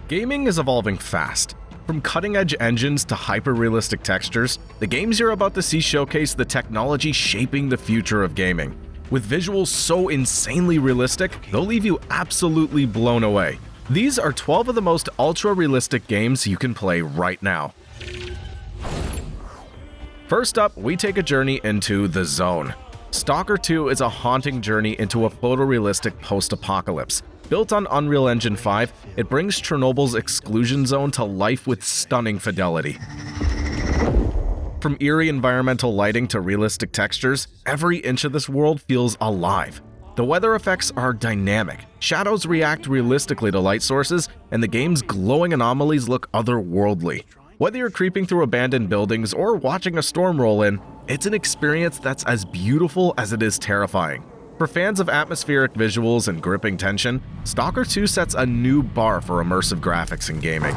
Gaming is evolving fast. From cutting-edge engines to hyper-realistic textures, the games you're about to see showcase the technology shaping the future of gaming. With visuals so insanely realistic, they'll leave you absolutely blown away. These are 12 of the most ultra-realistic games you can play right now. First up, we take a journey into The Zone. S.T.A.L.K.E.R 2 is a haunting journey into a photorealistic post-apocalypse. Built on Unreal Engine 5, it brings Chernobyl's exclusion zone to life with stunning fidelity. From eerie environmental lighting to realistic textures, every inch of this world feels alive. The weather effects are dynamic, shadows react realistically to light sources, and the game's glowing anomalies look otherworldly. Whether you're creeping through abandoned buildings or watching a storm roll in, it's an experience that's as beautiful as it is terrifying. For fans of atmospheric visuals and gripping tension, S.T.A.L.K.E.R 2 sets a new bar for immersive graphics in gaming.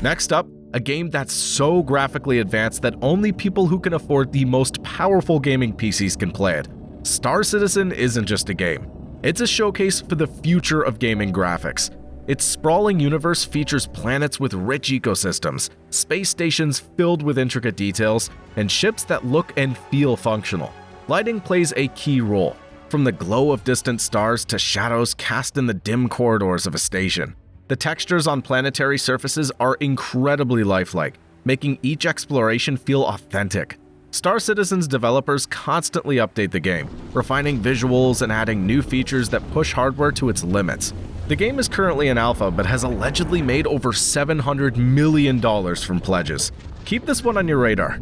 Next up, a game that's so graphically advanced that only people who can afford the most powerful gaming PCs can play it. Star Citizen isn't just a game. It's a showcase for the future of gaming graphics. Its sprawling universe features planets with rich ecosystems, space stations filled with intricate details, and ships that look and feel functional. Lighting plays a key role, from the glow of distant stars to shadows cast in the dim corridors of a station. The textures on planetary surfaces are incredibly lifelike, making each exploration feel authentic. Star Citizen's developers constantly update the game, refining visuals and adding new features that push hardware to its limits. The game is currently in alpha but has allegedly made over $700 million from pledges. Keep this one on your radar.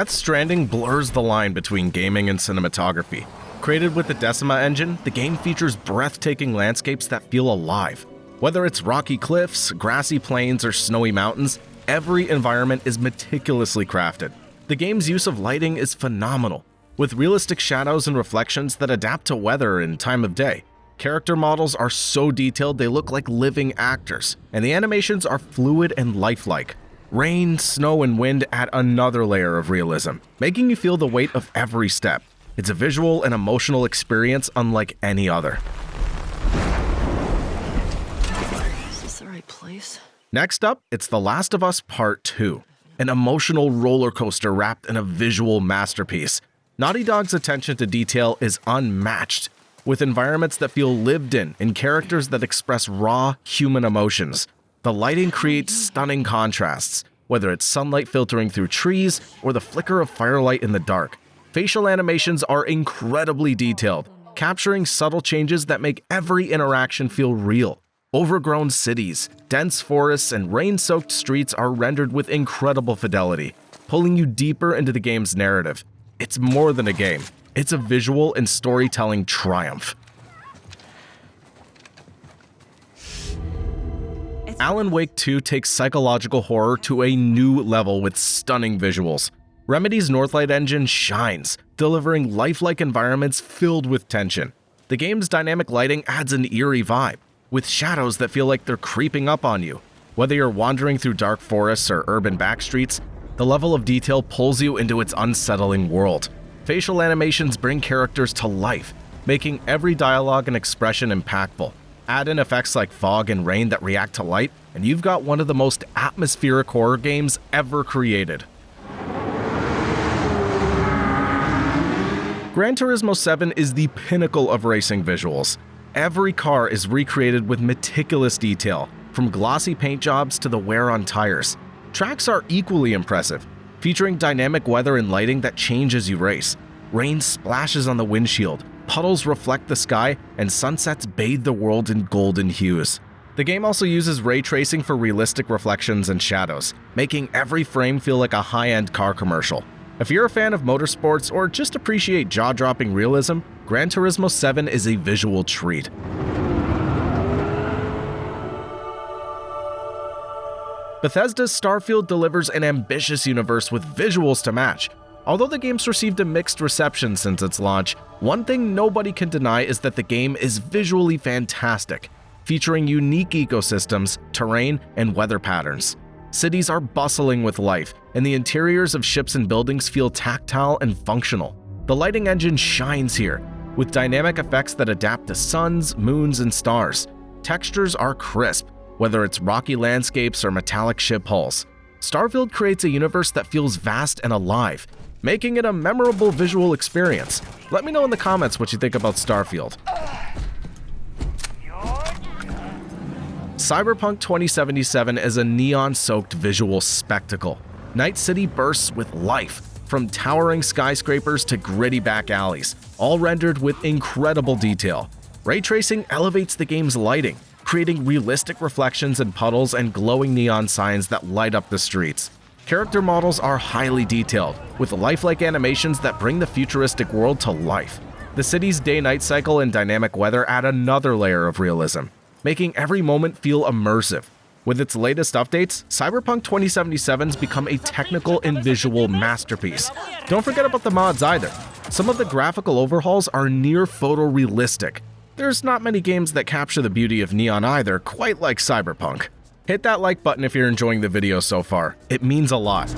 Stranding blurs the line between gaming and cinematography. Created with the Decima engine, the game features breathtaking landscapes that feel alive. Whether it's rocky cliffs, grassy plains, or snowy mountains, every environment is meticulously crafted. The game's use of lighting is phenomenal, with realistic shadows and reflections that adapt to weather and time of day. Character models are so detailed they look like living actors, and the animations are fluid and lifelike. Rain, snow, and wind add another layer of realism, making you feel the weight of every step. It's a visual and emotional experience unlike any other. Is this the right place? Next up, it's The Last of Us Part 2, an emotional roller coaster wrapped in a visual masterpiece. Naughty Dog's attention to detail is unmatched, with environments that feel lived in and characters that express raw, human emotions. The lighting creates stunning contrasts, whether it's sunlight filtering through trees or the flicker of firelight in the dark. Facial animations are incredibly detailed, capturing subtle changes that make every interaction feel real. Overgrown cities, dense forests, and rain-soaked streets are rendered with incredible fidelity, pulling you deeper into the game's narrative. It's more than a game. It's a visual and storytelling triumph. Alan Wake 2 takes psychological horror to a new level with stunning visuals. Remedy's Northlight engine shines, delivering lifelike environments filled with tension. The game's dynamic lighting adds an eerie vibe, with shadows that feel like they're creeping up on you. Whether you're wandering through dark forests or urban backstreets, the level of detail pulls you into its unsettling world. Facial animations bring characters to life, making every dialogue and expression impactful. Add in effects like fog and rain that react to light, and you've got one of the most atmospheric horror games ever created. Gran Turismo 7 is the pinnacle of racing visuals. Every car is recreated with meticulous detail, from glossy paint jobs to the wear on tires. Tracks are equally impressive, featuring dynamic weather and lighting that change as you race. Rain splashes on the windshield, puddles reflect the sky, and sunsets bathe the world in golden hues. The game also uses ray tracing for realistic reflections and shadows, making every frame feel like a high-end car commercial. If you're a fan of motorsports or just appreciate jaw-dropping realism, Gran Turismo 7 is a visual treat. Bethesda's Starfield delivers an ambitious universe with visuals to match. Although the game's received a mixed reception since its launch, one thing nobody can deny is that the game is visually fantastic, featuring unique ecosystems, terrain, and weather patterns. Cities are bustling with life, and the interiors of ships and buildings feel tactile and functional. The lighting engine shines here, with dynamic effects that adapt to suns, moons, and stars. Textures are crisp, whether it's rocky landscapes or metallic ship hulls. Starfield creates a universe that feels vast and alive, making it a memorable visual experience. Let me know in the comments what you think about Starfield. Cyberpunk 2077 is a neon-soaked visual spectacle. Night City bursts with life, from towering skyscrapers to gritty back alleys, all rendered with incredible detail. Ray tracing elevates the game's lighting, creating realistic reflections in puddles and glowing neon signs that light up the streets. Character models are highly detailed, with lifelike animations that bring the futuristic world to life. The city's day-night cycle and dynamic weather add another layer of realism, making every moment feel immersive. With its latest updates, Cyberpunk 2077's become a technical and visual masterpiece. Don't forget about the mods either. Some of the graphical overhauls are near photorealistic. There's not many games that capture the beauty of neon either, quite like Cyberpunk. Hit that like button if you're enjoying the video so far. It means a lot.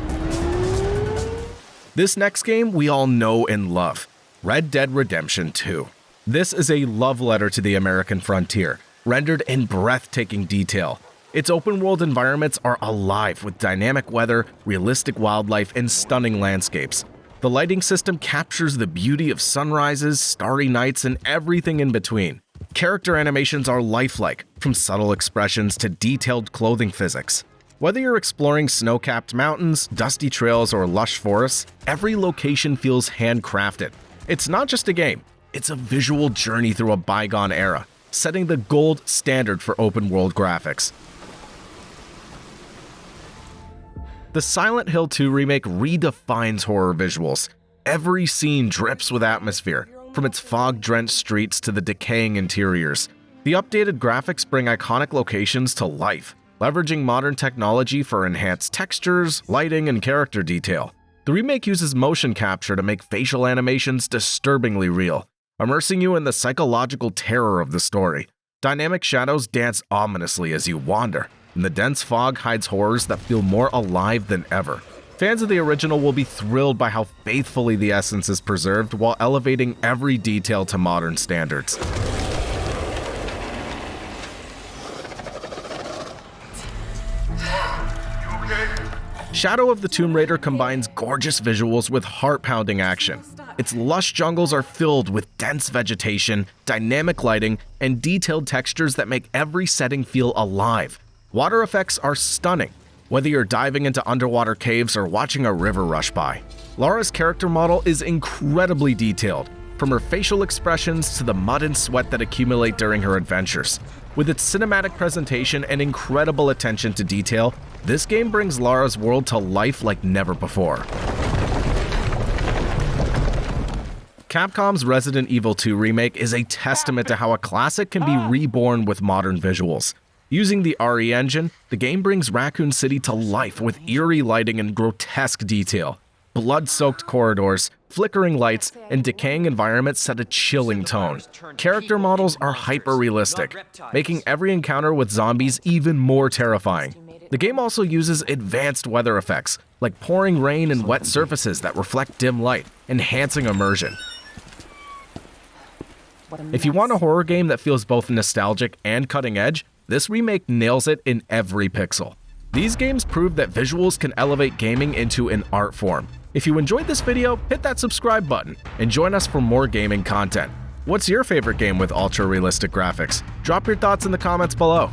This next game we all know and love, Red Dead Redemption 2. This is a love letter to the American frontier, rendered in breathtaking detail. Its open-world environments are alive with dynamic weather, realistic wildlife, and stunning landscapes. The lighting system captures the beauty of sunrises, starry nights, and everything in between. Character animations are lifelike, from subtle expressions to detailed clothing physics. Whether you're exploring snow-capped mountains, dusty trails, or lush forests, every location feels handcrafted. It's not just a game, it's a visual journey through a bygone era, setting the gold standard for open-world graphics. The Silent Hill 2 remake redefines horror visuals. Every scene drips with atmosphere, from its fog-drenched streets to the decaying interiors. The updated graphics bring iconic locations to life, leveraging modern technology for enhanced textures, lighting, and character detail. The remake uses motion capture to make facial animations disturbingly real, immersing you in the psychological terror of the story. Dynamic shadows dance ominously as you wander, and the dense fog hides horrors that feel more alive than ever. Fans of the original will be thrilled by how faithfully the essence is preserved while elevating every detail to modern standards. Shadow of the Tomb Raider combines gorgeous visuals with heart-pounding action. Its lush jungles are filled with dense vegetation, dynamic lighting, and detailed textures that make every setting feel alive. Water effects are stunning, whether you're diving into underwater caves or watching a river rush by. Lara's character model is incredibly detailed, from her facial expressions to the mud and sweat that accumulate during her adventures. With its cinematic presentation and incredible attention to detail, this game brings Lara's world to life like never before. Capcom's Resident Evil 2 remake is a testament to how a classic can be reborn with modern visuals. Using the RE engine, the game brings Raccoon City to life with eerie lighting and grotesque detail. Blood-soaked corridors, flickering lights, and decaying environments set a chilling tone. Character models are hyper-realistic, making every encounter with zombies even more terrifying. The game also uses advanced weather effects, like pouring rain and wet surfaces that reflect dim light, enhancing immersion. If you want a horror game that feels both nostalgic and cutting-edge, this remake nails it in every pixel. These games prove that visuals can elevate gaming into an art form. If you enjoyed this video, hit that subscribe button and join us for more gaming content. What's your favorite game with ultra-realistic graphics? Drop your thoughts in the comments below.